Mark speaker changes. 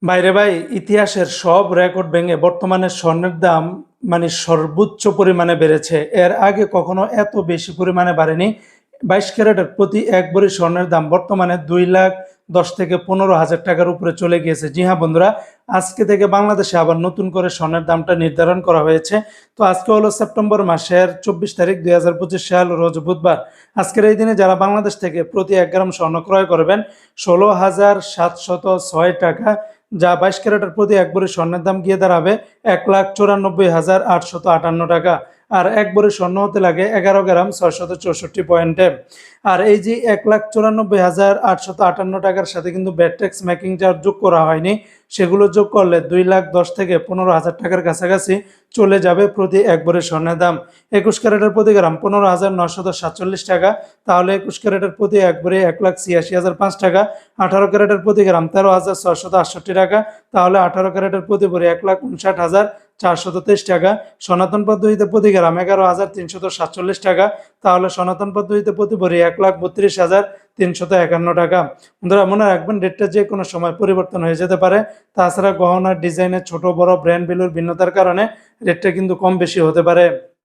Speaker 1: বাইরে ভাই, ইতিহাসের সব রেকর্ড ভেঙে বর্তমানে স্বর্ণের দাম সর্বোচ্চ পরিমাণে বেড়েছে। এর আগে কখনো এত বেশি পরিমাণে বাড়েনি। 22 ক্যারেটের প্রতি এক ভরি স্বর্ণের দাম বর্তমানে 2,10,000 থেকে 15,000 টাকার উপরে চলে গিয়েছে। জি হ্যাঁ বন্ধুরা, আজকে থেকে বাংলাদেশে আবার নতুন করে স্বর্ণের দামটা নির্ধারণ করা হয়েছে। তো আজকে হলো সেপ্টেম্বর মাসের 24 তারিখ 2025 সাল, রোজ বুধবার। আজকের এই দিনে যারা বাংলাদেশ থেকে প্রতি 1 গ্রাম স্বর্ণ ক্রয় করবেন 16,706 টাকা, যা 22 ক্যারেটের প্রতি এক ভরি স্বর্ণের দাম গিয়ে দাঁড়াবে 1,94,858 টাকা। আর এক ভরি স্বর্ণ হতে লাগে 11 গ্রাম 664 পয়েন্টে। আর এই যে 1,94,858 টাকার সাথে কিন্তু ব্যাট ট্যাক্স মেকিং চার্জ যোগ করা হয়নি। সেগুলো যোগ করলে 2,10,000 থেকে 15,000 টাকার কাছাকাছি চলে যাবে প্রতি এক ভরি স্বর্ণের দাম। 21 ক্যারেটের প্রতি গ্রাম 15,947 টাকা, তাহলে 21 ক্যারেটের প্রতি এক ভরি 1,86,005 টাকা। 18 ক্যারেটের প্রতি গ্রাম 13,668 টাকা, তাহলে 18 ক্যারেটের প্রতি ভরি 1,59,423 টাকা। সনাতন পদ্ধতিতে প্রতি গ্রাম 11,347 টাকা, তাহলে সনাতন পদ্ধতিতে প্রতি ভরি 1,32,351 টাকা। বন্ধুরা মনে রাখবেন, রেটটা যে কোনো সময় পরিবর্তন হয়ে যেতে পারে। তাছাড়া গহনার ডিজাইনের ছোট বড় ব্র্যান্ড ভ্যালুর ভিন্নতার কারণে রেটটা কিন্তু কম বেশি হতে পারে।